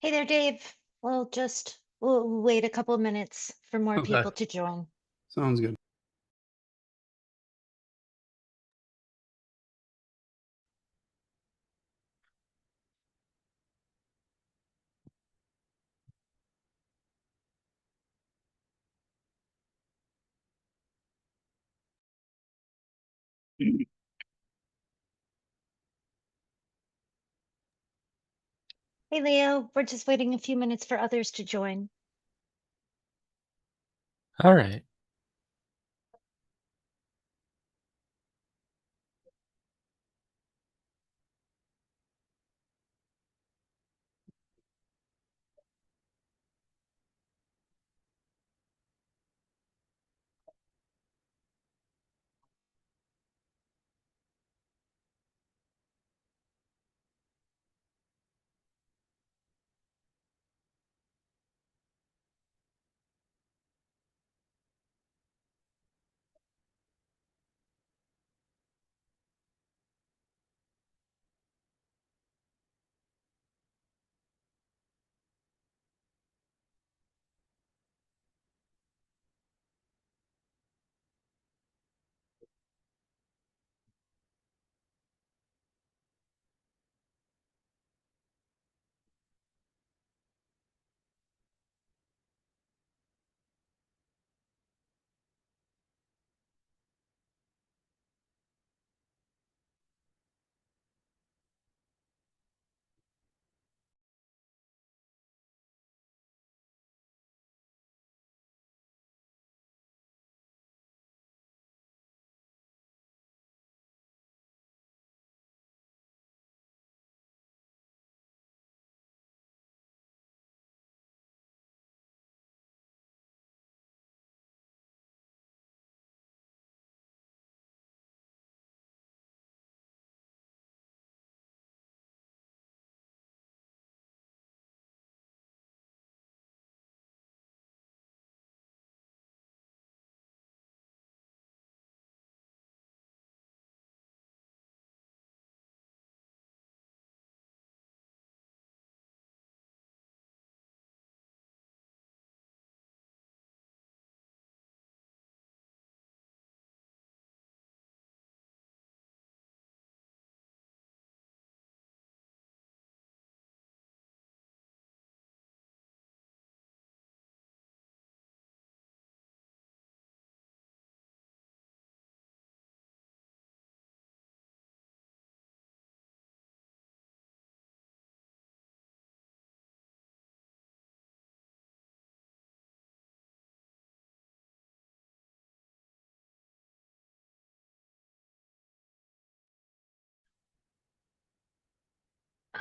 Hey there, Dave. We'll wait a couple of minutes for more Okay, people to join. sounds good. Hey, Leo, we're just waiting a few minutes for others to join. All right.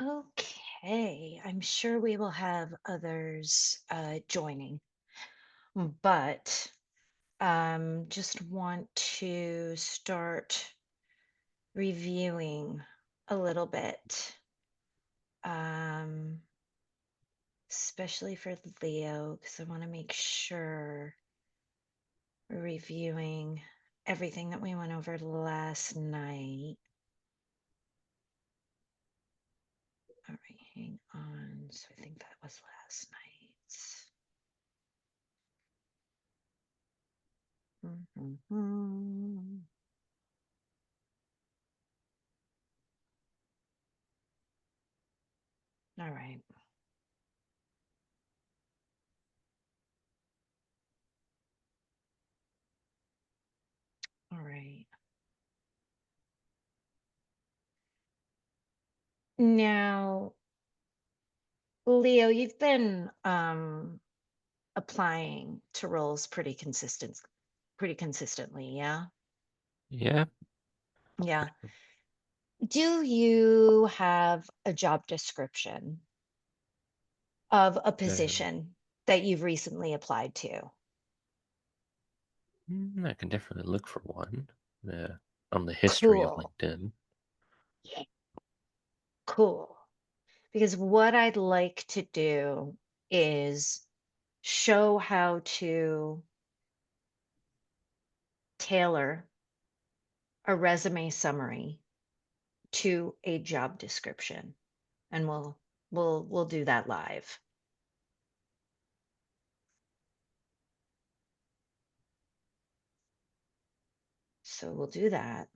Okay, I'm sure we will have others joining, but just want to start reviewing a little bit, um, especially for Leo, because I want to make sure we're reviewing everything that we went over last night. All right, hang on. So I think that was last night's. Mhm. All right. All right. Now, Leo, you've been applying to roles pretty consistently, yeah? Yeah. Yeah. Do you have a job description of a Uh, position that you've recently applied to? I can definitely look for one. Uh, on the history of Cool. LinkedIn. Cool. Because what I'd like to do is show how to tailor a resume summary to a job description. And we'll We'll do that live. So we'll do that.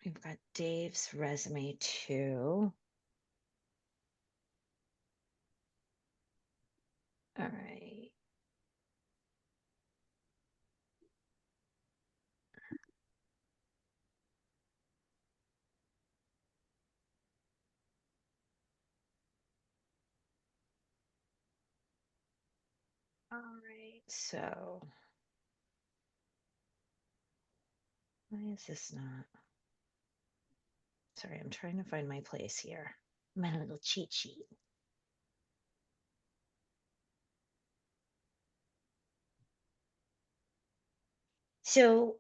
We've got Dave's resume too. All right. All right. So why is this not? Sorry, I'm trying to find my place here. My little cheat sheet. So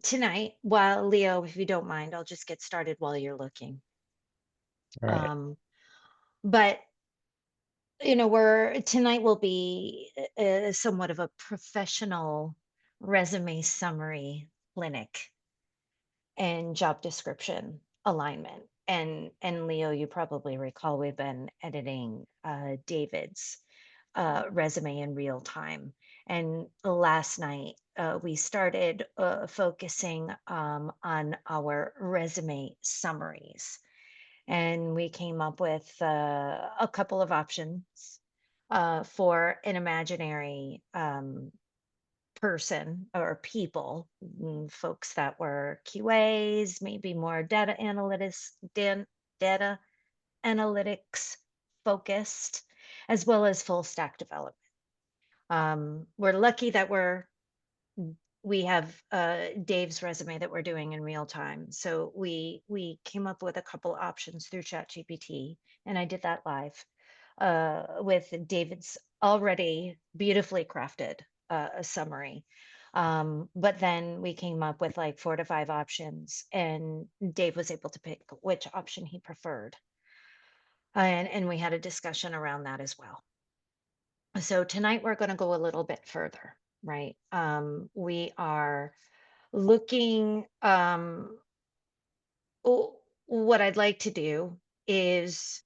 tonight, while Leo, if you don't mind, I'll just get started while you're looking. All right. But we're tonight will be somewhat of a professional resume summary clinic and job description alignment. And Leo, you probably recall we've been editing David's resume in real time. And last night we started focusing on our resume summaries, and we came up with a couple of options for an imaginary person or people, folks that were QAs, maybe more data analytics focused, as well as full stack development. We're lucky that we have Dave's resume that we're doing in real time. So we came up with a couple options through ChatGPT, and I did that live with David's already beautifully crafted summary. But then we came up with like 4 to 5 options, and Dave was able to pick which option he preferred. And we had a discussion around that as well. So tonight we're going to go a little bit further, right? We are looking, what I'd like to do is,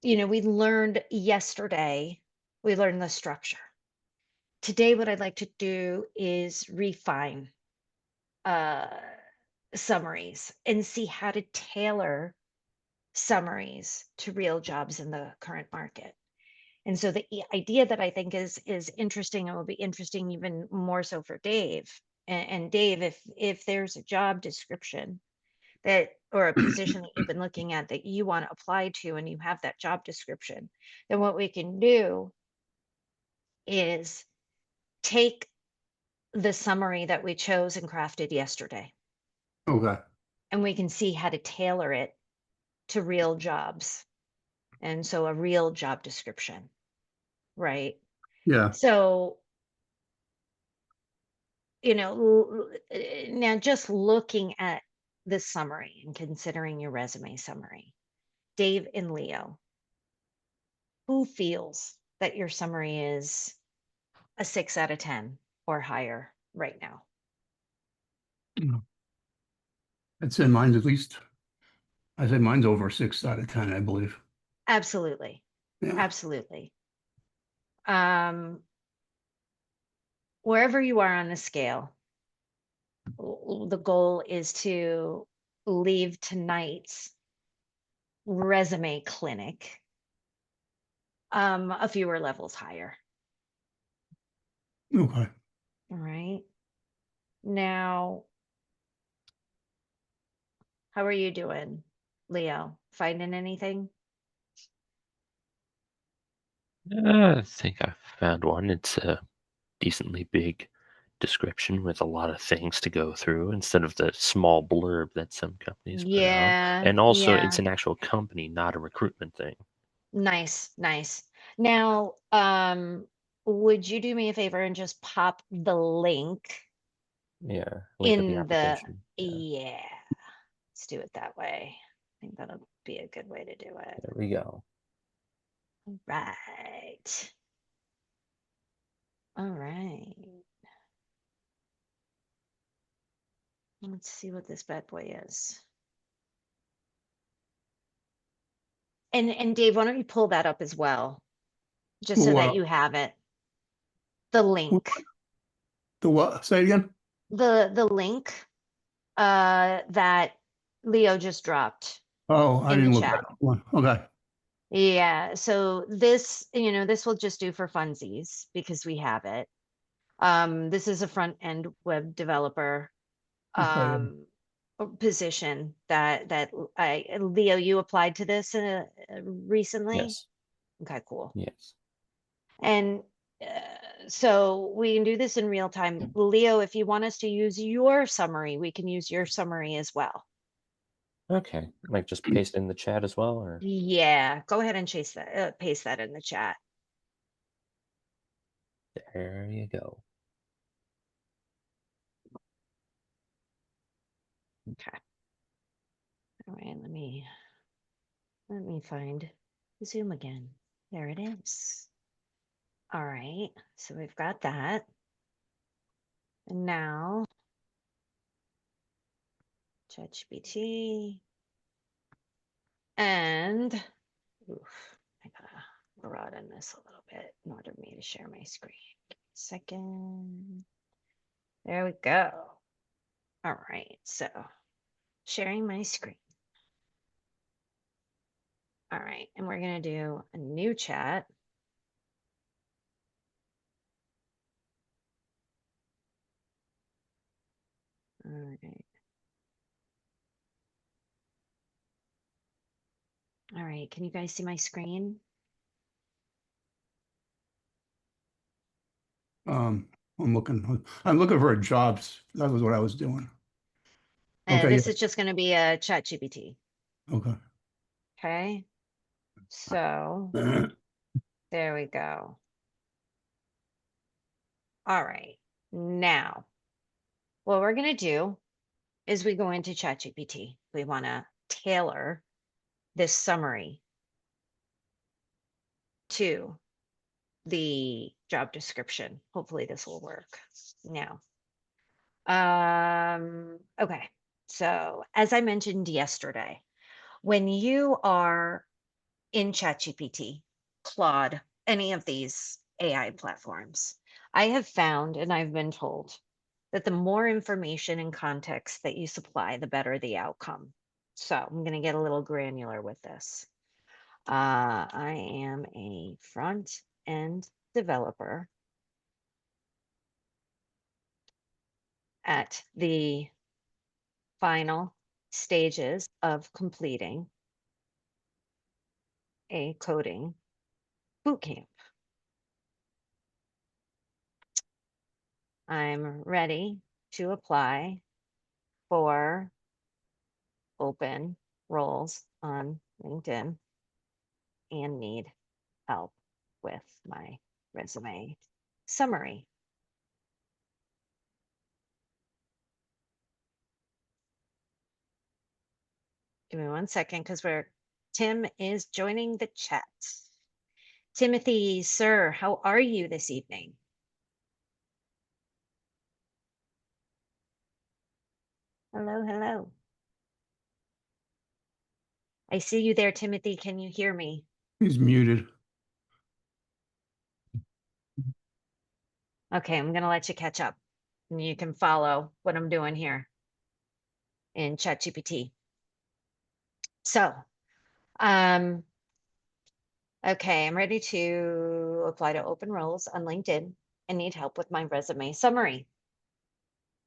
we learned yesterday, we learned the structure. Today, what I'd like to do is refine uh, summaries and see how to tailor summaries to real jobs in the current market. And so the idea that I think is interesting and will be interesting even more so for Dave. And Dave, if there's a job description that or a position that you've been looking at that you want to apply to and you have that job description, then what we can do is take the summary that we chose and crafted yesterday, Okay. and we can see how to tailor it to real jobs. And so a real job description, right? Yeah. So, now just looking at this summary and considering your resume summary, Dave and Leo, who feels that your summary is a 6 out of 10 or higher right now? I'd say mine's at least, I'd say mine's over 6 out of 10, I believe. Absolutely. Yeah. Absolutely. Wherever you are on the scale, the goal is to leave tonight's resume clinic a fewer levels higher. Okay. All right. Now, how are you doing, Leo? Finding anything? I think I found one. It's a decently big description with a lot of things to go through instead of the small blurb that some companies put out. Yeah, And also, yeah. it's an actual company, not a recruitment thing. Nice, nice. Now, would you do me a favor and just pop the link Yeah, link of the in the, application. yeah, let's do it that way. I think that'll be a good way to do it. There we go. Right. All right. Let's see what this bad boy is. And Dave, why don't you pull that up as well? Just so that Well, you have it. The link. the what? Say it again? The link that Leo just dropped Oh, I in the didn't look at chat. that one. Okay. Yeah, so this, this will just do for funsies because we have it. This is a front end web developer Okay. position that Leo, you applied to this recently? Yes. Okay, cool. Yes. And so we can do this in real time. Leo, if you want us to use your summary, we can use your summary as well. Okay. Like just paste in the chat as well, or Yeah, go ahead and paste that in the chat. there you go. Okay. All right, let me find Zoom again. There it is. All right, so we've got that. And now ChatGPT and oof, I gotta broaden this a little bit in order for me to share my screen. Give me a second. There we go. All right, so sharing my screen. All right, and we're gonna do a new chat. All right. All right, can you guys see my screen? I'm looking for jobs. That was what I was doing. And Okay. this is just gonna be a ChatGPT. Okay. Okay, so there we go. All right, now what we're gonna do is we go into ChatGPT. We wanna tailor this summary to the job description. Hopefully this will work now. Okay, so as I mentioned yesterday, when you are in ChatGPT, Claude, any of these AI platforms, I have found and I've been told that the more information and context that you supply, the better the outcome. So I'm going to get a little granular with this. I am a front end developer at the final stages of completing a coding bootcamp. I'm ready to apply for open roles on LinkedIn and need help with my resume summary. Give me 1 second because Tim is joining the chat. Timothy, sir, how are you this evening? Hello, hello. I see you there, Timothy. Can you hear me? He's muted. Okay, I'm going to let you catch up and you can follow what I'm doing here in ChatGPT. So, okay, I'm ready to apply to open roles on LinkedIn and need help with my resume summary.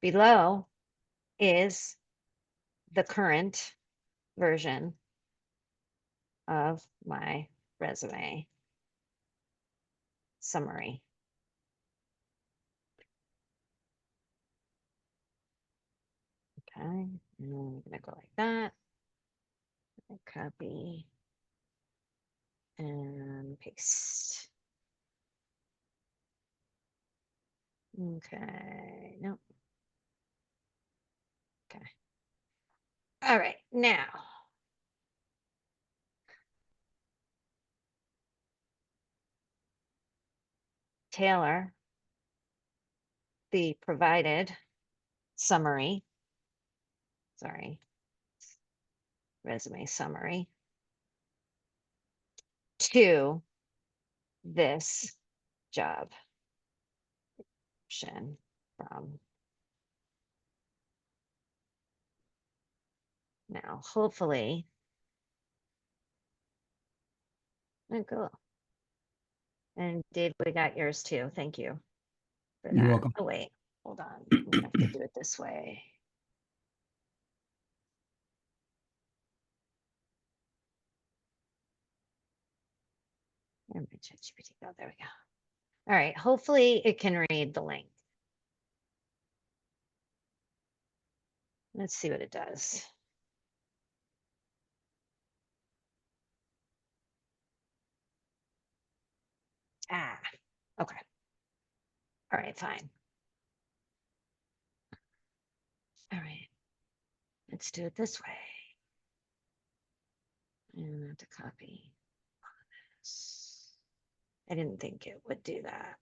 Below is the current version of my resume summary. Okay, and I'm gonna go like that. Copy and paste. Okay, nope. Okay. All right, now. Tailor the provided summary sorry. Resume summary. To this job. Description from. Now, hopefully. Oh, cool. And Dave, we got yours too. Thank you. For You're that. welcome. Oh, wait, hold on. We have to do it this way. Where my ChatGPT go? There we go. All right, hopefully it can read the link. Let's see what it does. Ah, okay. All right, fine. All right, let's do it this way. And I have to copy this. I didn't think it would do that.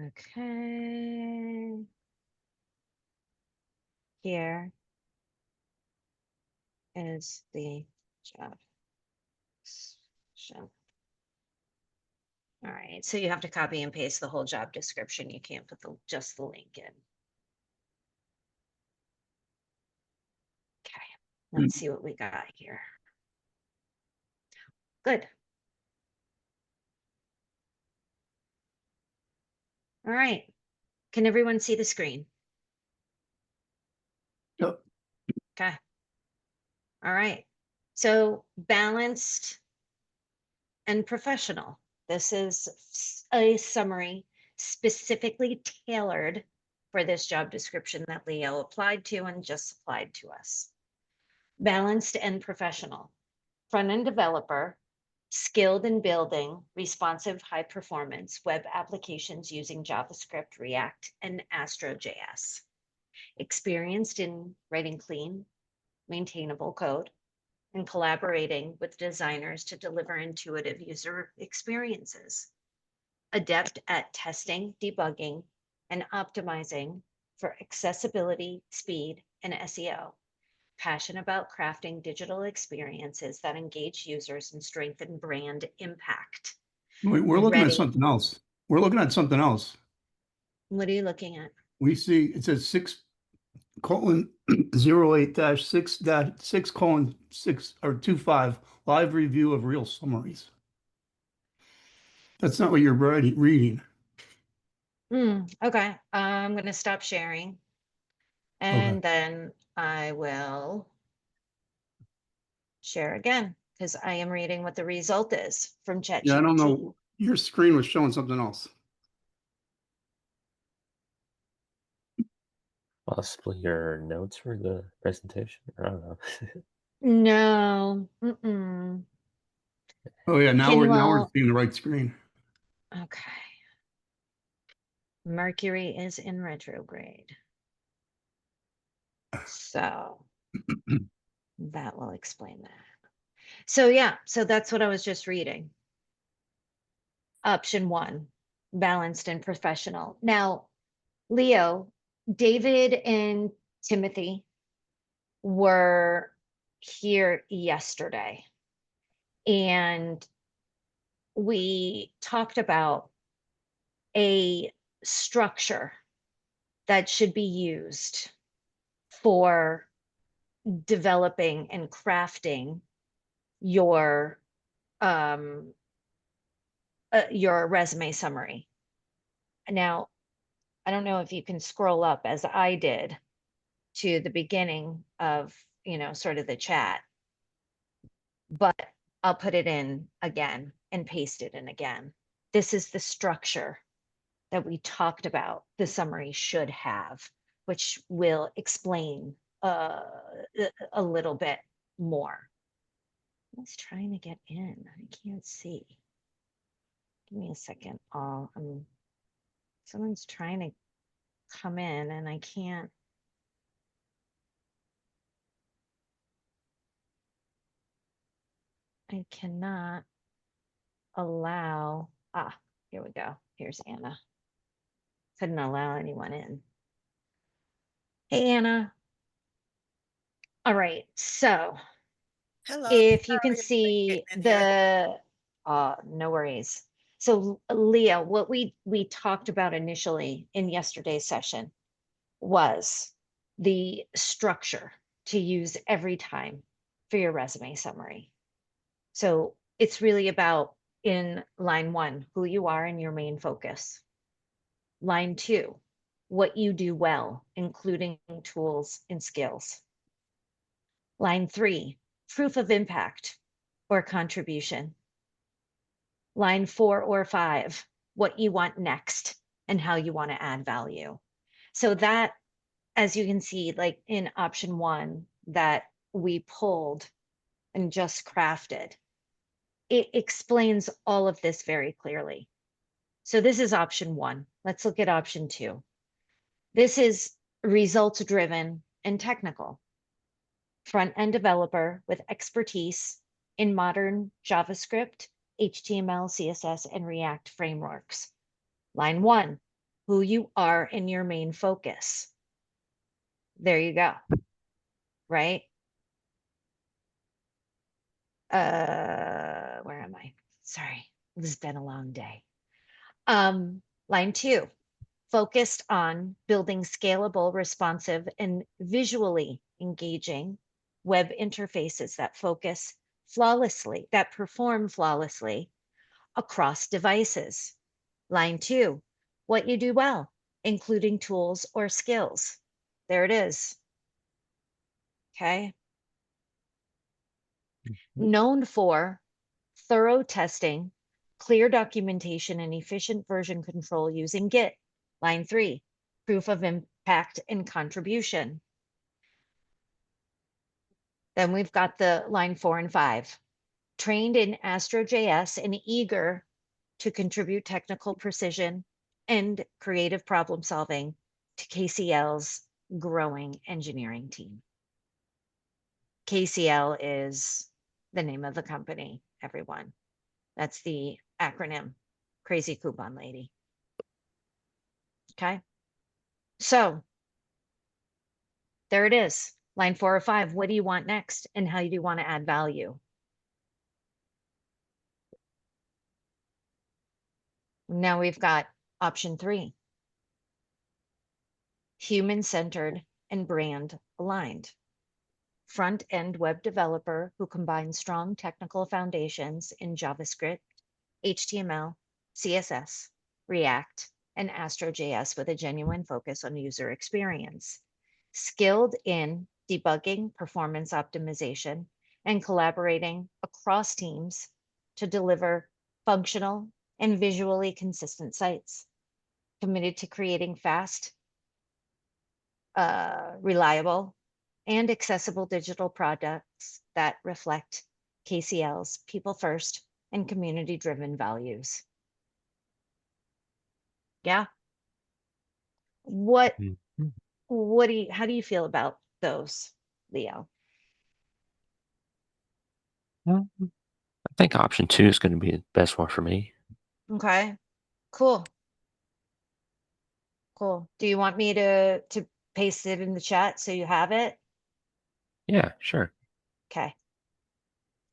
Okay. Here is the job description. All right, so you have to copy and paste the whole job description. You can't put just the link in. Okay, let's see what we got here. Good. All right. Can everyone see the screen? Yep. Okay. All right. So balanced and professional. This is a summary specifically tailored for this job description that Leo applied to and just applied to us. Balanced and professional. Front-end developer, skilled in building responsive high performance web applications using JavaScript, React, and Astro.js. Experienced in writing clean, maintainable code, and collaborating with designers to deliver intuitive user experiences. Adept at testing, debugging, and optimizing for accessibility, speed, and SEO. Passionate about crafting digital experiences that engage users and strengthen brand impact. We're looking at Ready. something else. We're looking at something else. What are you looking at? We see, it says 6:08-6-6:6 or 25 live review of real summaries. That's not what you're reading. Okay, I'm going to stop sharing. And then I will share again because I am reading what the result is from ChatGPT. Yeah, I don't know. Your screen was showing something else. Possibly your notes for the presentation. I don't know. No. Mm-mm. Oh yeah, now Can we're you now we're all- seeing the right screen. Okay. Mercury is in retrograde. So that will explain that. So yeah, so that's what I was just reading. Option 1, balanced and professional. Now, Leo, David and Timothy were here yesterday and we talked about a structure that should be used for developing and crafting your resume summary. Now, I don't know if you can scroll up as I did to the beginning of, sort of the chat, but I'll put it in again and paste it in again. This is the structure that we talked about the summary should have, which will explain a little bit more. I was trying to get in. I can't see. Give me a second. Someone's trying to come in and I can't. I cannot allow, here we go. Here's Anna. Couldn't allow anyone in. Hey, Anna. All right, so Hello. if you can sorry, see getting in here. no worries. So Leah, what we talked about initially in yesterday's session was the structure to use every time for your resume summary. So it's really about in line 1, who you are and your main focus. Line 2, what you do well, including tools and skills. Line 3, proof of impact or contribution. Line 4 or 5, what you want next and how you want to add value. So that, as you can see, like in option 1 that we pulled and just crafted, it explains all of this very clearly. So this is option 1. Let's look at option 2. This is results driven and technical. Front-end developer with expertise in modern JavaScript, HTML, CSS, and React frameworks. Line 1, who you are and your main focus. There you go, right? Where am I? Sorry, this has been a long day. Line 2, focused on building scalable, responsive, and visually engaging web interfaces that perform flawlessly across devices. Line 2, what you do well, including tools or skills. There it is. Okay. Known for thorough testing, clear documentation, and efficient version control using Git. Line 3, proof of impact and contribution. Then we've got the line 4 and 5, trained in Astro.js and eager to contribute technical precision and creative problem solving to KCL's growing engineering team. KCL is the name of the company, everyone. That's the acronym, Crazy Coupon Lady. Okay. So there it is. Line 4 or 5. What do you want next? And how do you want to add value? Now we've got option 3. Human-centered and brand aligned. Front-end web developer who combines strong technical foundations in JavaScript, HTML, CSS, React, and Astro.js with a genuine focus on user experience. Skilled in debugging, performance optimization, and collaborating across teams to deliver functional and visually consistent sites. Committed to creating fast, reliable, and accessible digital products that reflect KCL's people first and community driven values. Yeah. What Mhm. how do you feel about those, Leo? I think option 2 is going to be the best one for me. Okay, cool. Cool. Do you want me to paste it in the chat so you have it? Yeah, sure. Okay.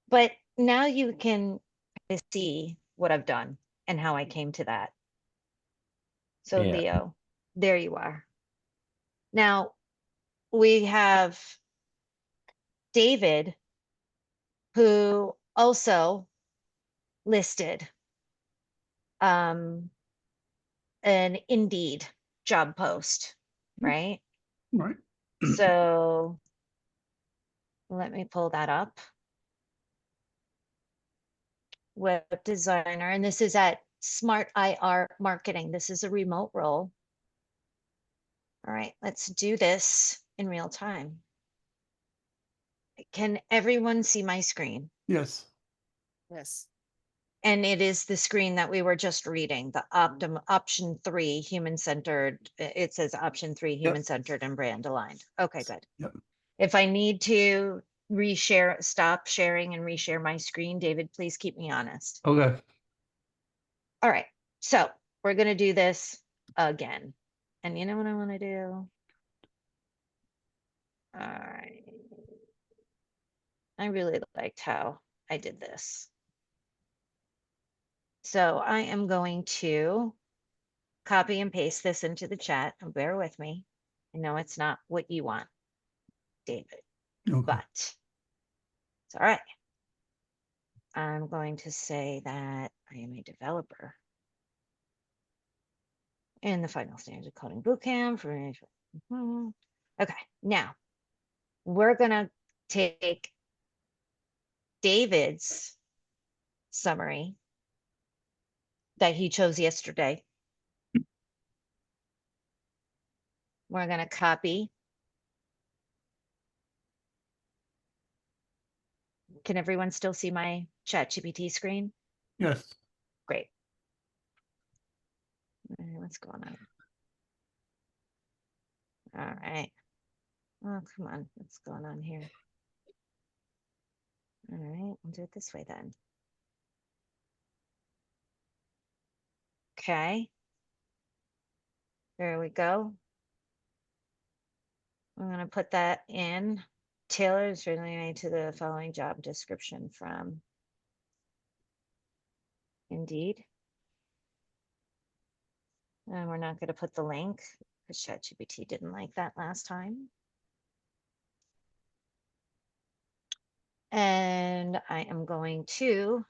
But now you can see what I've done and how I came to that. So Yeah. Leo, there you are. Now we have David, who also listed an Indeed job post, right? Right. So let me pull that up. Web designer, and this is at Smart IR Marketing. This is a remote role. All right, let's do this in real time. Can everyone see my screen? Yes. Yes. And it is the screen that we were just reading, the option 3, human-centered. It says option 3, human-centered and brand aligned. Okay, good. Yep. If I need to stop sharing and reshare my screen. David, please keep me honest. Okay. All right, so we're gonna do this again. And you know what I wanna do? All right. I really liked how I did this. So I am going to copy and paste this into the chat, and bear with me. I know it's not what you want, David, Okay. but it's all right. I'm going to say that I am a developer in the Final Standards of Coding Bootcamp for. Okay, now we're gonna take David's summary that he chose yesterday. We're gonna copy. Can everyone still see my ChatGPT screen? Yes. Great. What's going on? All right. Oh, come on. What's going on here? All right, we'll do it this way then. Okay. There we go. I'm going to put that in. Taylor is really made to the following job description from Indeed. And we're not going to put the link because ChatGPT didn't like that last time. And I am going to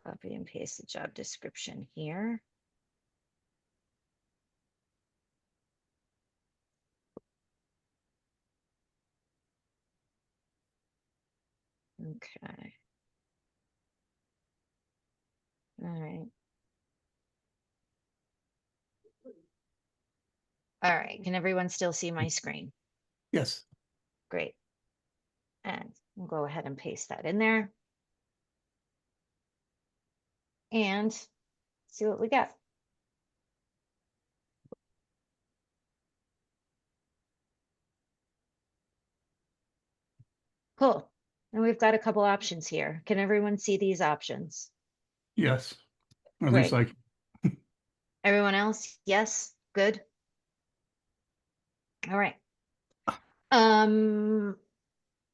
copy and paste the job description here. Okay. All right. All right. Can everyone still see my screen? Yes. Great. And we'll go ahead and paste that in there. And see what we get. Cool. And we've got a couple options here. Can everyone see these options? Yes. Or at least Great. like, Everyone else? Yes? Good. All right.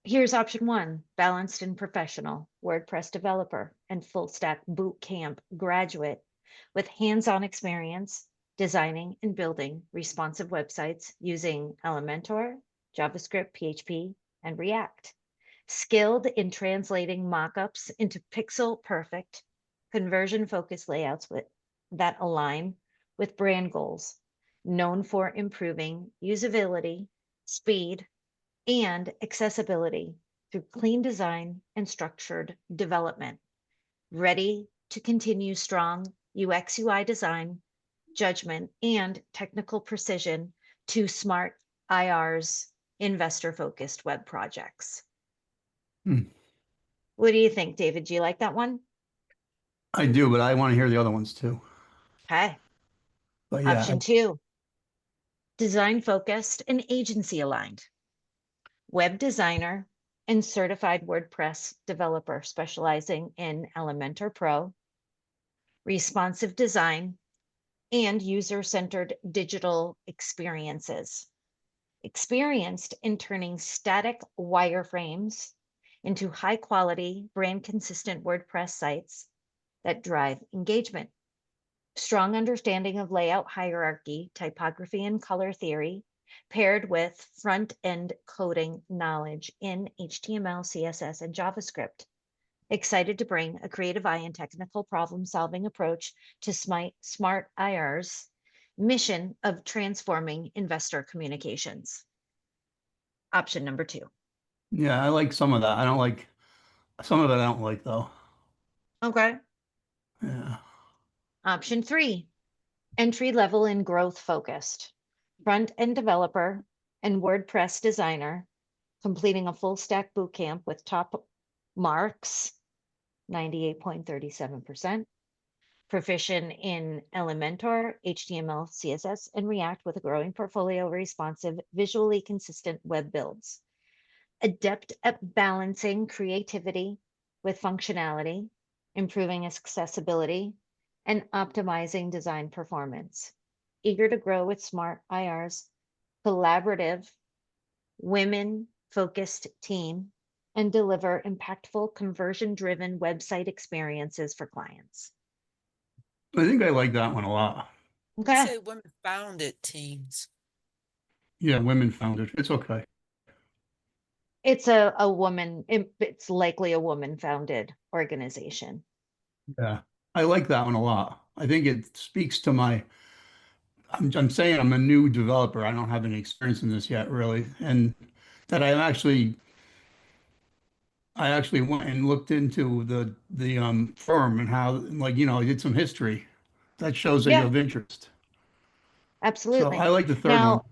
Here's option one, balanced and professional, WordPress developer and full stack boot camp graduate with hands-on experience designing and building responsive websites using Elementor, JavaScript, PHP, and React. Skilled in translating mockups into pixel perfect, conversion focused layouts that align with brand goals, known for improving usability, speed, and accessibility through clean design and structured development. Ready to continue strong UX UI design, judgment, and technical precision to Smart IR's investor-focused web projects. Hmm. What do you think, David? Do you like that one? I do, but I want to hear the other ones too. Okay. But yeah, Option two, design focused and agency aligned. Web designer and certified WordPress developer specializing in Elementor Pro, responsive design, and user-centered digital experiences. Experienced in turning static wireframes into high-quality, brand-consistent WordPress sites that drive engagement. Strong understanding of layout hierarchy, typography, and color theory, paired with front-end coding knowledge in HTML, CSS, and JavaScript. Excited to bring a creative eye and technical problem-solving approach to Smart IR's mission of transforming investor communications. Option number two. yeah, I like some of that. I don't like some of it. I don't like though. Okay. Yeah. Option three, entry level and growth focused. Front-end developer and WordPress designer, completing a full stack bootcamp with top marks, 98.37%. proficient in Elementor, HTML, CSS, and React with a growing portfolio of responsive, visually consistent web builds. Adept at balancing creativity with functionality, improving accessibility, and optimizing design performance. Eager to grow with smart IR's collaborative, women-focused team and deliver impactful, conversion-driven website experiences for clients. I think I like that one a lot. Okay. Say women founded teams. Yeah, women founded. It's okay. It's a woman, it's likely a woman-founded organization. Yeah, I like that one a lot. I think it speaks to my. I'm saying I'm a new developer. I don't have any experience in this yet, really, and that I actually went and looked into the firm and how, like, I did some history. That shows that you Yeah. have interest. So Absolutely. I like the third one. Now,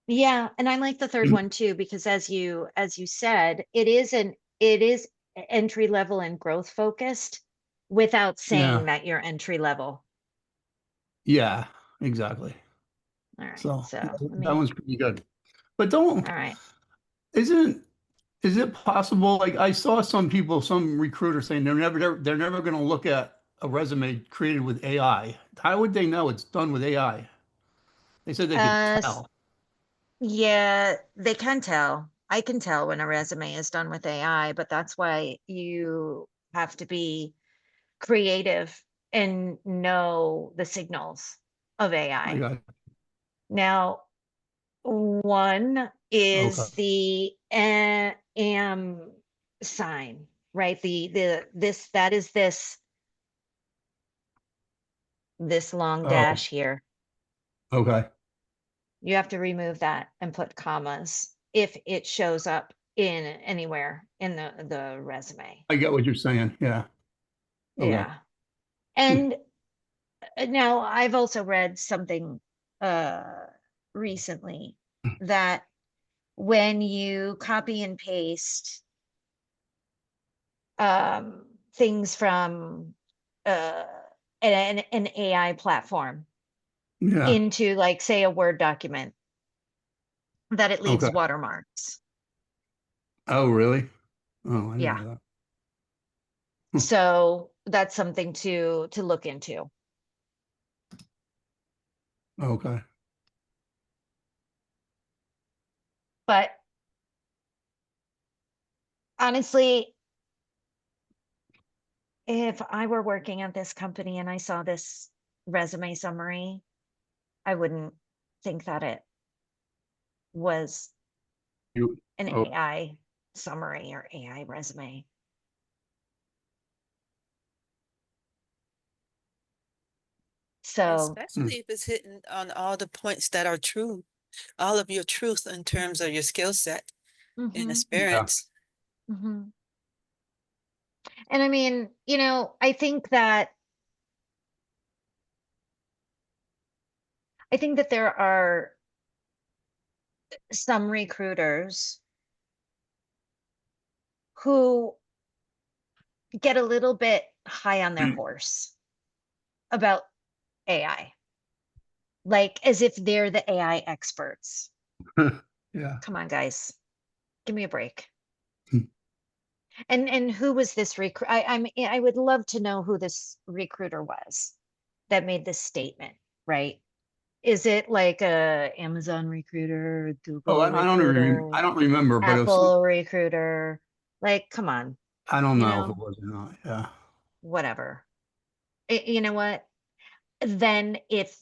yeah, and I like the third one too, because as you said, it is entry level and growth focused without saying Yeah. that you're entry level. Yeah, exactly. All right. So So that let me, one's pretty good. But all right. is it possible? Like I saw some recruiter saying they're never going to look at a resume created with AI. How would they know it's done with AI? They said they could Uh, tell. Yeah, they can tell. I can tell when a resume is done with AI, but that's why you have to be creative and know the signals of I AI. got Now, one is okay. the am sign, right? That is this long Oh, dash here. okay. You have to remove that and put commas if it shows up in anywhere in the resume. I get what you're saying. Yeah. Okay. Yeah. And now I've also read something recently that when you copy and paste things from uh an AI platform Yeah. into, like, say, a Word document, that it leaves Okay. watermarks. Oh, really? Oh, I didn't Yeah. know that. So that's something to look into. Okay. But honestly, if I were working at this company and I saw this resume summary, I wouldn't think that it was You, an oh, AI summary or AI resume. So, Especially if it's hitting on all the points that are true, all of your truth in terms of your skill set and mhm, yeah. experience. mhm. And I mean, I think that there are some recruiters who get a little bit high on their horse about AI, like as if they're the AI experts. Yeah. Come on, guys, give me a break. Hmm. And who was this recruit? I would love to know who this recruiter was that made this statement, right? Is it like a Amazon recruiter, Oh, Google I recruiter, don't remember, but it was Apple recruiter? Like, come on, I don't you know if know, it was or not. Yeah. whatever. You know what? Then if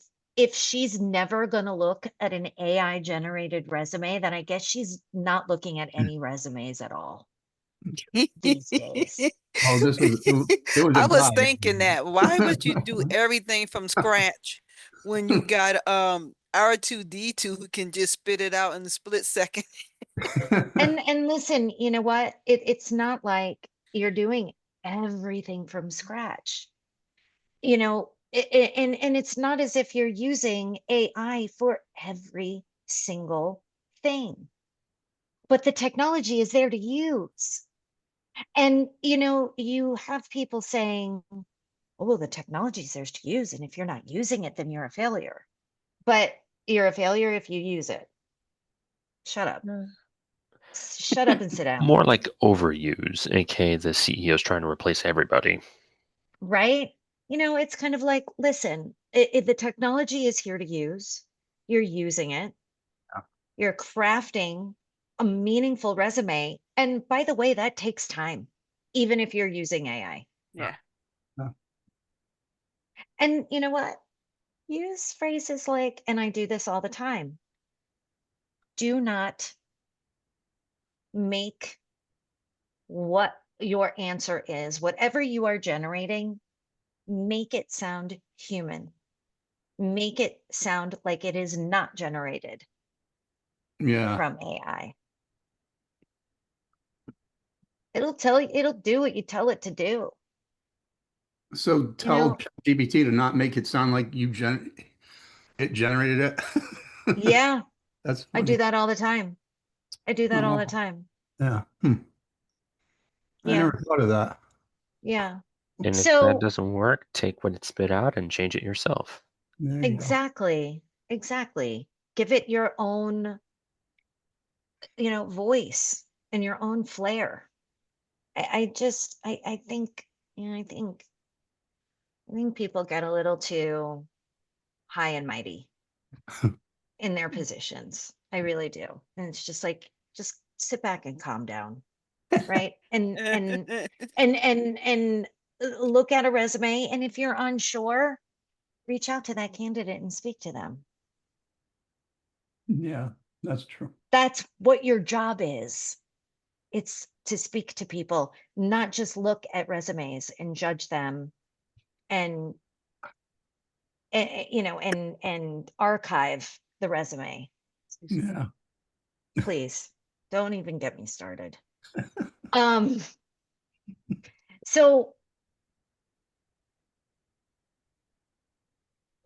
she's never going to look at an AI generated resume, then I guess she's not looking at any resumes at all these days. Oh, it was a I was guy. thinking that. Why would you do everything from scratch when you got R2D2 who can just spit it out in a split second? And listen, you know what? It's not like you're doing everything from scratch. And it's not as if you're using AI for every single thing, but the technology is there to use. And you have people saying, oh, the technology's theirs to use. And if you're not using it, then you're a failure. But you're a failure if you use it. Shut up. Shut up and sit down. More like overuse, aka the CEO's trying to replace everybody. Right? It's kind of like, listen, the technology is here to use. You're using it. Yeah. You're crafting a meaningful resume. And by the way, that takes time, even if you're using AI. Yeah. And you know what? Use phrases like, and I do this all the time. Do not make what your answer is, whatever you are generating, make it sound human. Make it sound like it is not generated Yeah. from AI. It'll do what you tell it to do. So tell know- GPT to not make it sound like it generated it. Yeah, That's I do funny. that all the time. I do that all the Oh. time. Yeah. I Yeah. never thought of that. Yeah, And if that So- doesn't work, take what it spit out and change it yourself. There you go. exactly. Give it your own, voice and your own flair. I think, I think people get a little too high and mighty in their positions. I really do. And it's just like, just sit back and calm down. Right. And look at a resume. And if you're unsure, reach out to that candidate and speak to them. Yeah, that's true. That's what your job is. It's to speak to people, not just look at resumes and judge them and and archive the resume. Yeah. Please don't even get me started. So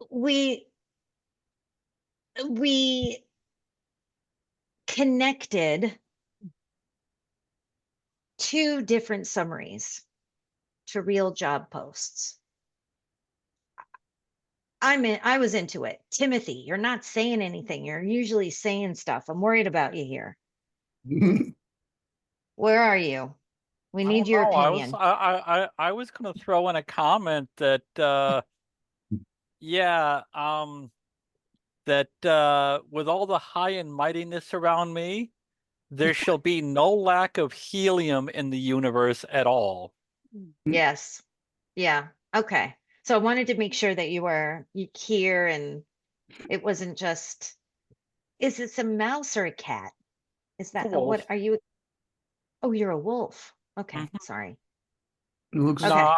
we connected two different summaries to real job posts. I was into it. Timothy, you're not saying anything. You're usually saying stuff. I'm worried about you here. Where are you? We I need don't your know. opinion. I was gonna throw in a comment that yeah, that with all the high and mightiness around me, there shall be no lack of helium in the universe at all. Yes. Yeah. Okay. So I wanted to make sure that you here and it wasn't just, is this a mouse or a cat? Is that, wolf. what are you? Oh, you're a wolf. Okay. Mhm. Sorry. It looks Okay. No,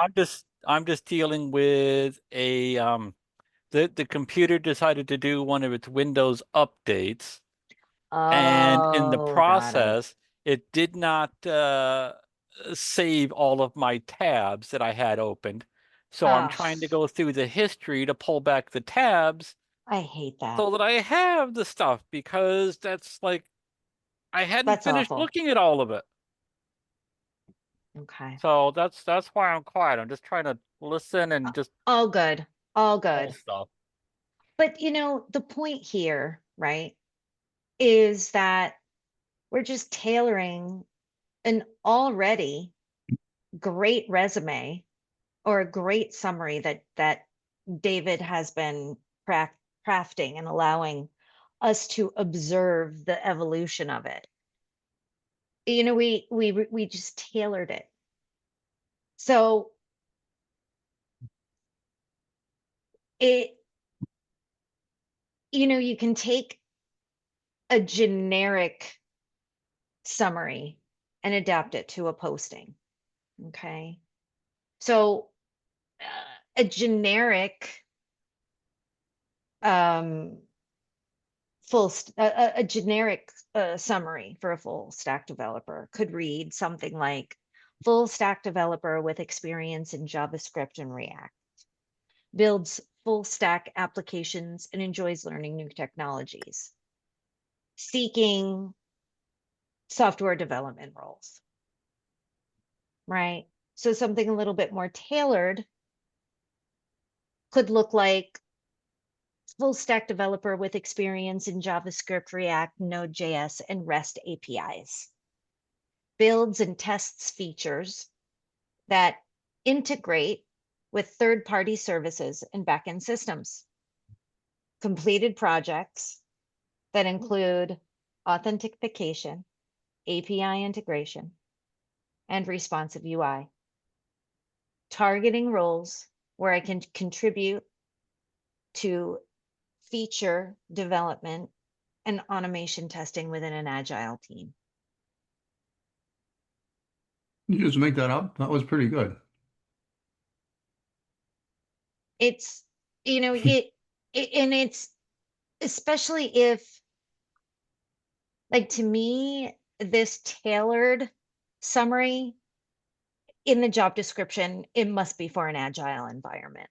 I'm just dealing with a the computer decided to do one of its Windows updates, and in the Oh, got it. process, it did not save all of my tabs that I had opened. So I'm Ugh. trying to go through the history to pull back the tabs I hate that. so that I have the stuff, because that's like I hadn't That's finished awful. looking at all of it. Okay. So that's why I'm quiet. I'm just trying to listen and just All good. All pull good. stuff. But the point here, right, is that we're just tailoring an already great resume or a great summary that David has been crafting and allowing us to observe the evolution of it. We just tailored it. So you can take a generic summary and adapt it to a posting. Okay. So a generic a generic summary for a full stack developer could read something like full stack developer with experience in JavaScript and React, builds full stack applications and enjoys learning new technologies, seeking software development roles, right? So something a little bit more tailored could look like full stack developer with experience in JavaScript, React, Node.js, and REST APIs. Builds and tests features that integrate with third-party services and backend systems. Completed projects that include authentication, API integration, and responsive UI. Targeting roles where I can contribute to feature development and automation testing within an agile team. You just make that up? That was pretty good. It's, you know, and it's especially if, like, to me, this tailored summary in the job description, it must be for an agile environment.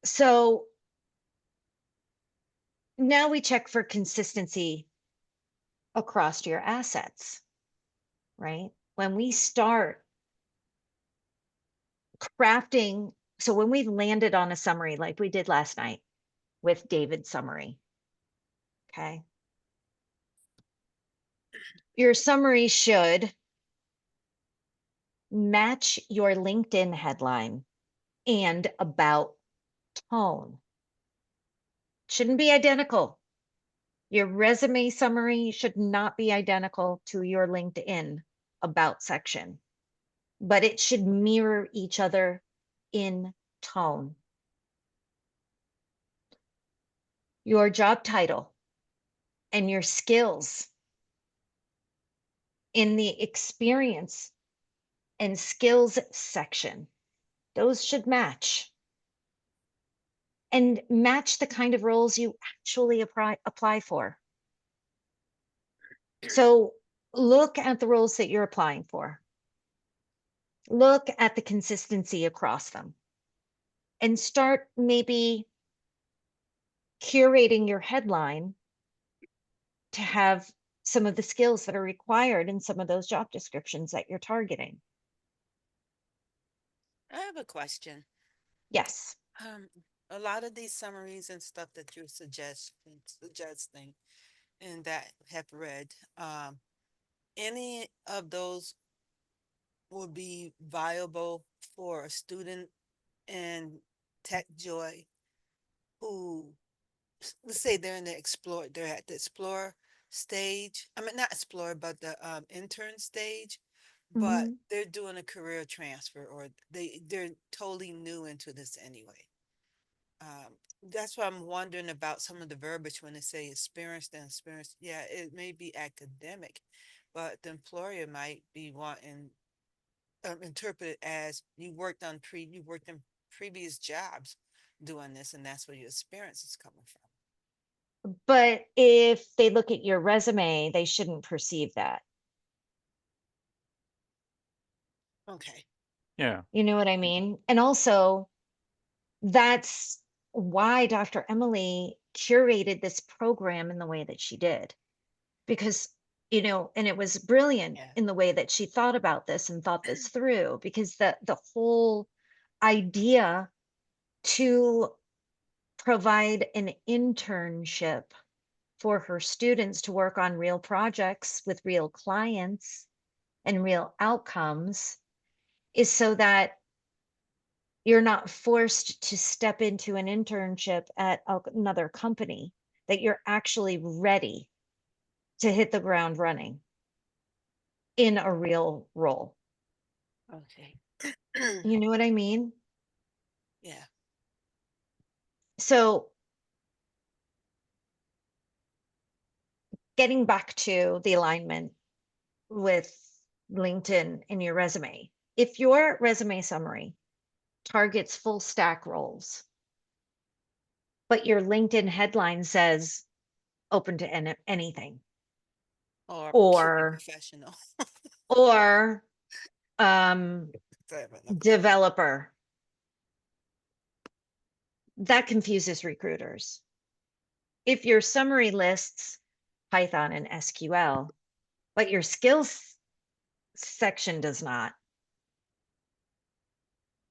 So now we check for consistency across your assets, right? When we start crafting, so when we landed on a summary like we did last night with David's summary, okay? Your summary should match your LinkedIn headline and about tone. Shouldn't be identical. Your resume summary should not be identical to your LinkedIn about section, but it should mirror each other in tone. Your job title and your skills in the experience and skills section, those should match. And match the kind of roles you actually apply for. So look at the roles that you're applying for. Look at the consistency across them. And start maybe curating your headline to have some of the skills that are required in some of those job descriptions that you're targeting. I have a question. Yes. A lot of these summaries and stuff that you're suggesting and that have read, any of those will be viable for a student in TechJoy who, let's say they're at the explore stage. I mean, not explore, but the intern stage, but Mhm. they're doing a career transfer, or they're totally new into this anyway. That's why I'm wondering about some of the verbiage when they say experienced and experienced. Yeah, it may be academic, but the employer might be wanting interpret it as you worked in previous jobs doing this, and that's where your experience is coming from. But if they look at your resume, they shouldn't perceive that. Okay. Yeah. You know what I mean? And also, that's why Dr. Emily curated this program in the way that she did. Because, you know, and it was brilliant Yeah. in the way that she thought about this and thought this through, because the whole idea to provide an internship for her students to work on real projects with real clients and real outcomes is so that you're not forced to step into an internship at another company, that you're actually ready to hit the ground running in a real role. Okay. You know what I mean? Yeah. So getting back to the alignment with LinkedIn in your resume, if your resume summary targets full stack roles, but your LinkedIn headline says open to anything, Or QA or professional. or Sorry about that. developer, that confuses recruiters. If your summary lists Python and SQL, but your skills section does not,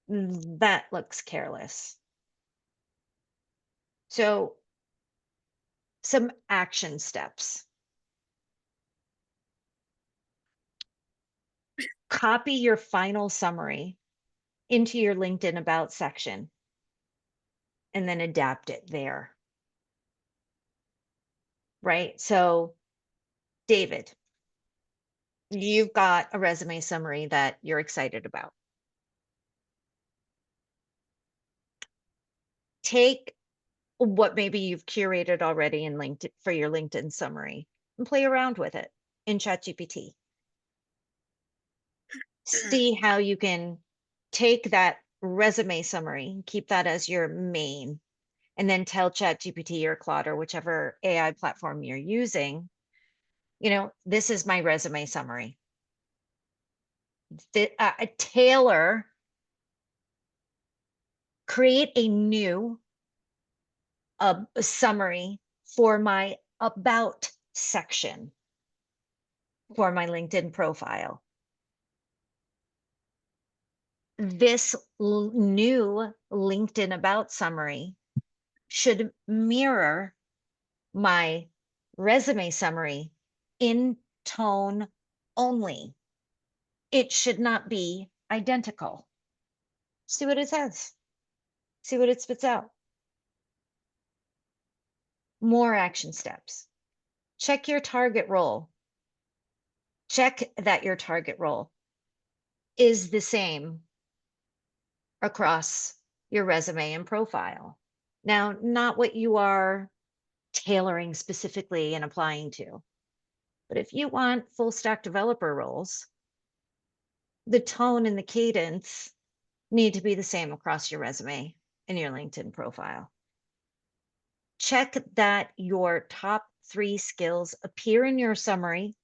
that looks careless. So some action steps. Copy your final summary into your LinkedIn About section and then adapt it there. Right? So, David, you've got a resume summary that you're excited about. Take what maybe you've curated already in LinkedIn for your LinkedIn summary and play around with it in ChatGPT. See how you can take that resume summary, keep that as your main, and then tell ChatGPT or Claude or whichever AI platform you're using, this is my resume summary. Tailor, create a new summary for my about section for my LinkedIn profile. This new LinkedIn About summary should mirror my resume summary in tone only. It should not be identical. See what it says. See what it spits out. More action steps. Check your target role. Check that your target role is the same across your resume and profile. Now, not what you are tailoring specifically and applying to, but if you want full stack developer roles, the tone and the cadence need to be the same across your resume and your LinkedIn profile. Check that your top 3 skills appear in your summary,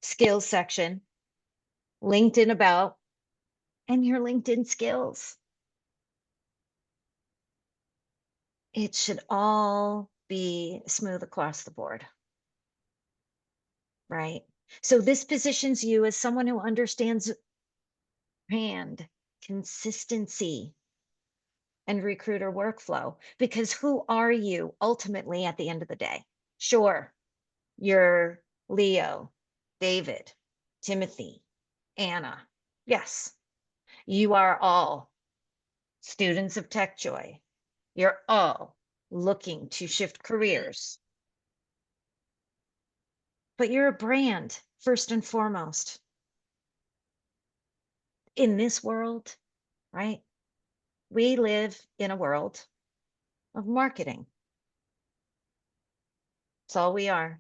skills section, LinkedIn About, and your LinkedIn skills. It should all be smooth across the board, right? So this positions you as someone who understands brand, consistency, and recruiter workflow, because who are you ultimately at the end of the day? Sure, you're Leo, David, Timothy, Anna. Yes, you are all students of TechJoy. You're all looking to shift careers. But you're a brand, first and foremost. In this world, right? We live in a world of marketing. That's all we are.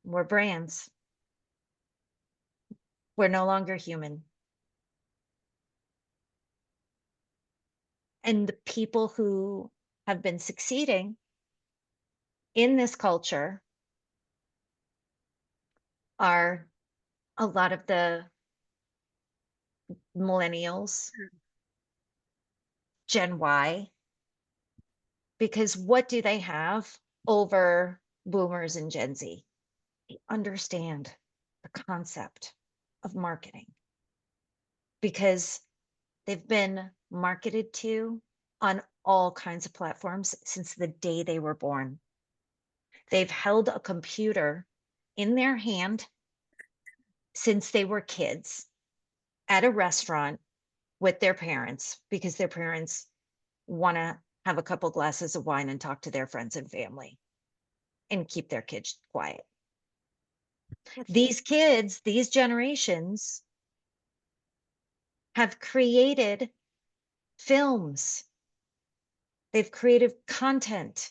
We're brands. We're no longer human. And the people who have been succeeding in this culture are a lot of the millennials, Gen Y, because what do they have over boomers and Gen Z? They understand the concept of marketing because they've been marketed to on all kinds of platforms since the day they were born. They've held a computer in their hand since they were kids at a restaurant with their parents because their parents want to have a couple glasses of wine and talk to their friends and family and keep their kids quiet. These kids, these generations have created films. They've created content.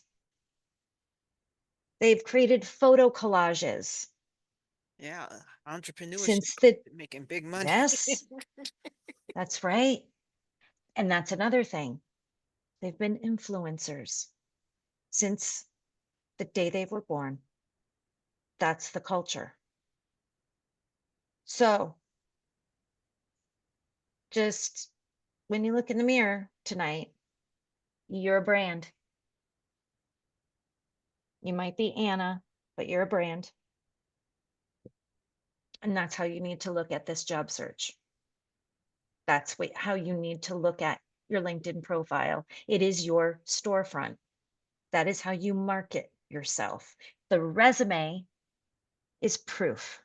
They've created photo collages. Yeah, entrepreneurship, Since the making big money. yes, that's right. And that's another thing. They've been influencers since the day they were born. That's the culture. So just when you look in the mirror tonight, you're a brand. You might be Anna, but you're a brand. And that's how you need to look at this job search. That's how you need to look at your LinkedIn profile. It is your storefront. That is how you market yourself. The resume is proof.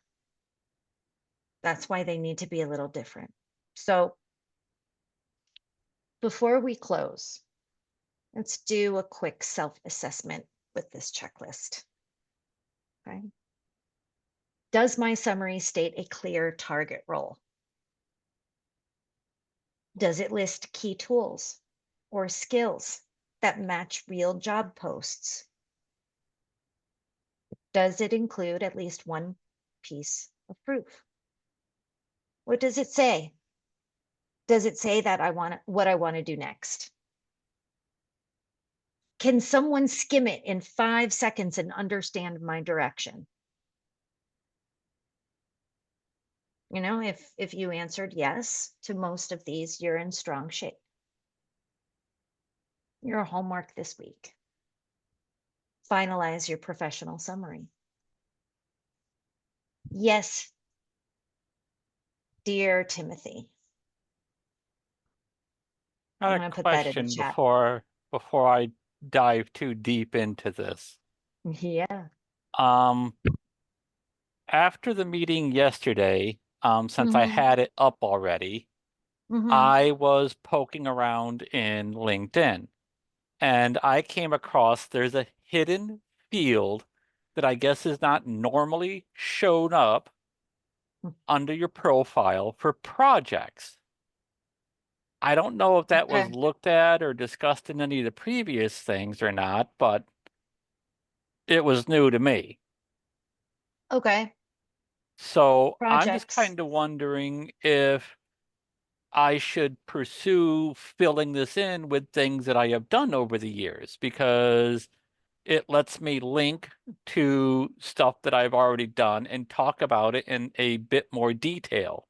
That's why they need to be a little different. So before we close, let's do a quick self-assessment with this checklist. Okay. Does my summary state a clear target role? Does it list key tools or skills that match real job posts? Does it include at least one piece of proof? What does it say? Does it say that what I want to do next? Can someone skim it in 5 seconds and understand my direction? You know, if you answered yes to most of these, you're in strong shape. Your homework this week. Finalize your professional summary. Yes, dear Timothy. I I'm had gonna a put that in the question chat. before I dive too deep into this. Yeah. After the meeting yesterday, since I Mhm. had it up already, Mhm. I was poking around in LinkedIn and I came across there's a hidden field that I guess is not normally shown up under your profile for projects. I don't know if that was Okay. looked at or discussed in any of the previous things or not, but it was new to me. Okay. So I'm just Projects. kind of wondering if I should pursue filling this in with things that I have done over the years because it lets me link to stuff that I've already done and talk about it in a bit more detail.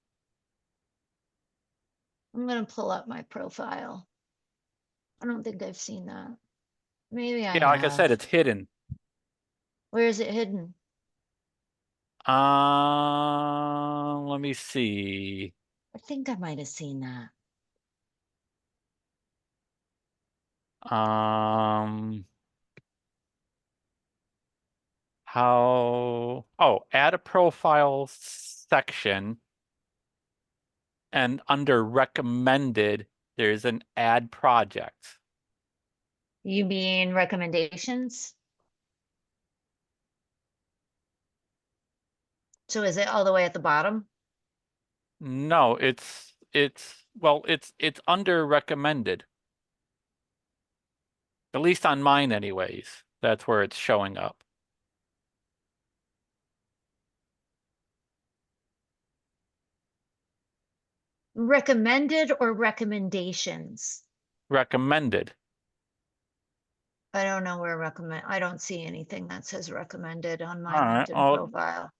I'm gonna pull up my profile. I don't think I've seen that. Maybe I Yeah, like I said, have. it's hidden. Where is it hidden? Let me see. I think I might have seen that. Um, add a profile section, and under recommended, there's an add project. You mean recommendations? So is it all the way at the bottom? No, it's under recommended. At least on mine anyways. That's where it's showing up. Recommended or recommendations? Recommended. I don't know where I don't see anything that says recommended on my All right, LinkedIn well, profile.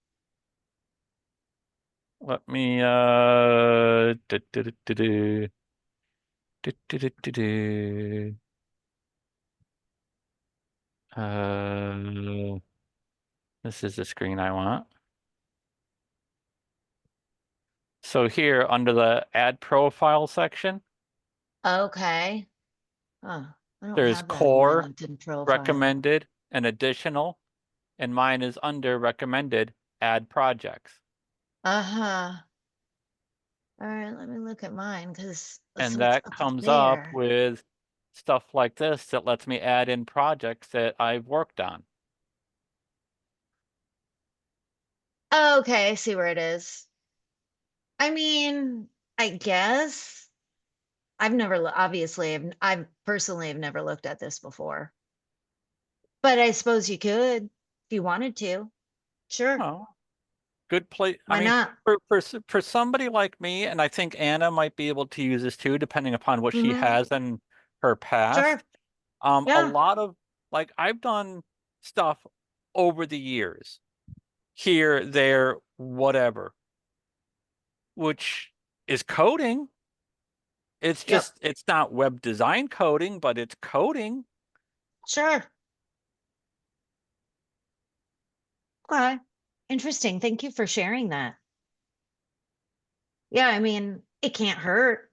let me this is the screen I want. So here under the add profile section, Okay. Oh, I don't there's have that in my core, LinkedIn profile. recommended, and additional, and mine is under recommended add projects. Uh-huh. All right, let me look at mine because And that comes up with stuff like this that lets me add in projects that I've worked on. Okay, I see where it is. I mean, I guess I've never obviously I've personally have never looked at this before. But I suppose you could if you wanted to. Sure. Oh, good place. Why I mean, not? for somebody like me, and I think Anna might be able to use this too, depending upon what she Mhm. has in her past. Sure. A Yeah. lot of like I've done stuff over the years, here, there, whatever, which is coding. It's Yep. just it's not web design coding, but it's coding. Sure. Okay. Interesting. Thank you for sharing that. Yeah, I mean, it can't hurt.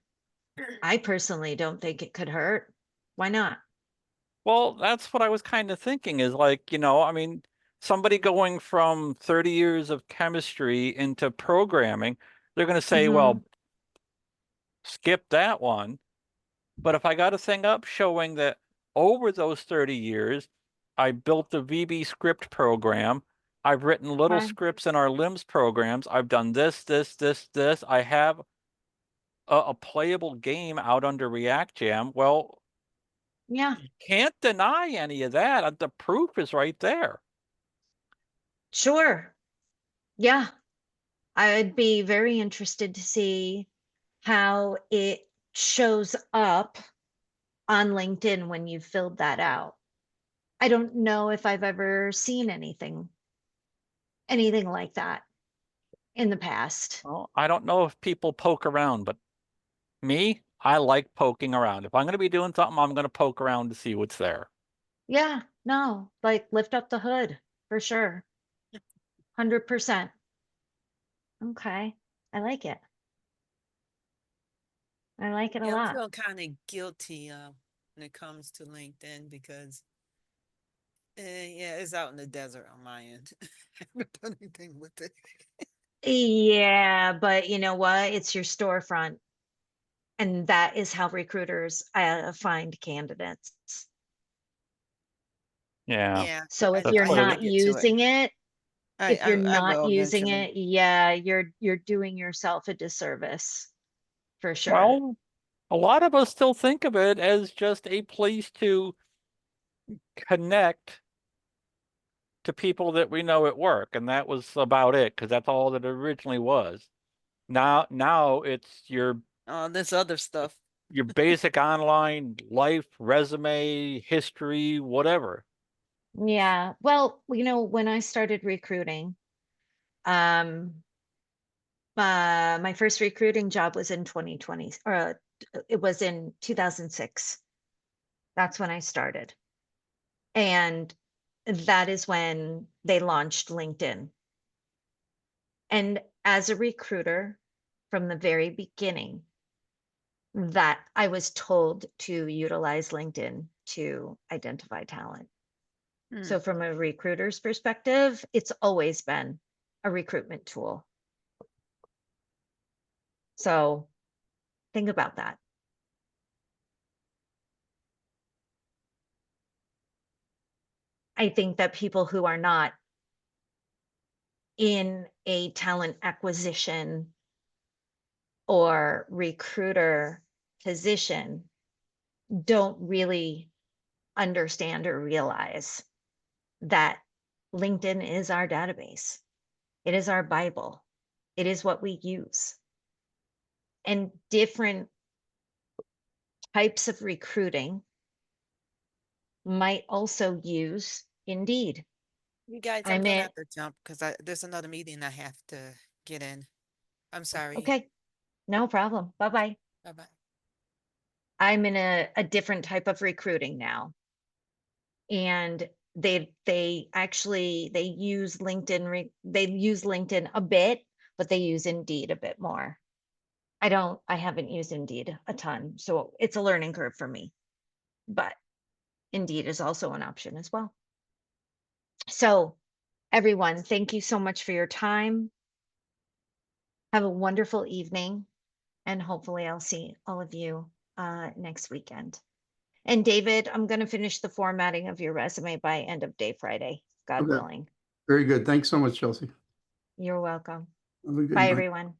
I personally don't think it could hurt. Why not? Well, that's what I was kind of thinking is like, I mean, somebody going from 30 years of chemistry into programming, they're going to say, well, skip that one. But if I got a thing up showing that over those 30 years, I built the VB script program, I've written little Okay. scripts in our LIMS programs, I've done this, this, this, this, I have a playable game out under ReactJam. Well, Yeah, can't deny any of that. The proof is right there. sure. Yeah. I'd be very interested to see how it shows up on LinkedIn when you filled that out. I don't know if I've ever seen anything like that in the past. Well, I don't know if people poke around, but me, I like poking around. If I'm going to be doing something, I'm going to poke around to see what's there. Yeah, no, like lift up the hood for sure. 100%. Okay. I like it. I like it a Yeah, I lot. feel kind of guilty when it comes to LinkedIn because yeah, it's out in the desert on my end. I haven't done anything with it. Yeah, but you know what? It's your storefront. And that is how recruiters find candidates. Yeah. Yeah, So I if That's you're what it not get to it. using it, if you're I not will using eventually. it, yeah, you're doing yourself a disservice for sure. Well, a lot of us still think of it as just a place to connect to people that we know at work, and that was about it because that's all that it originally was. Now it's your This other stuff. basic online life, resume, history, whatever. Yeah. Well, when I started recruiting, um, my first recruiting job was in 2020, or it was in 2006. That's when I started. And that is when they launched LinkedIn. And as a recruiter from the very beginning, that I was told to utilize LinkedIn to identify talent. So from a recruiter's perspective, it's always been a recruitment tool. So think about that. I think that people who are not in a talent acquisition or recruiter position don't really understand or realize that LinkedIn is our database. It is our Bible. It is what we use. And different types of recruiting might also use Indeed. You guys, I I'm gonna mean, have to jump because there's another meeting I have to get in. I'm sorry. okay, no problem. Bye-bye. Bye-bye. I'm in a different type of recruiting now. And they use LinkedIn, they use LinkedIn a bit, but they use Indeed a bit more. I haven't used Indeed a ton, so it's a learning curve for me. But Indeed is also an option as well. So everyone, thank you so much for your time. Have a wonderful evening, and hopefully I'll see all of you next weekend. And David, I'm going to finish the formatting of your resume by end of day Friday, God Okay. willing. Very good. Thanks so much, Chelsea. You're welcome. Have a good Bye, night. everyone.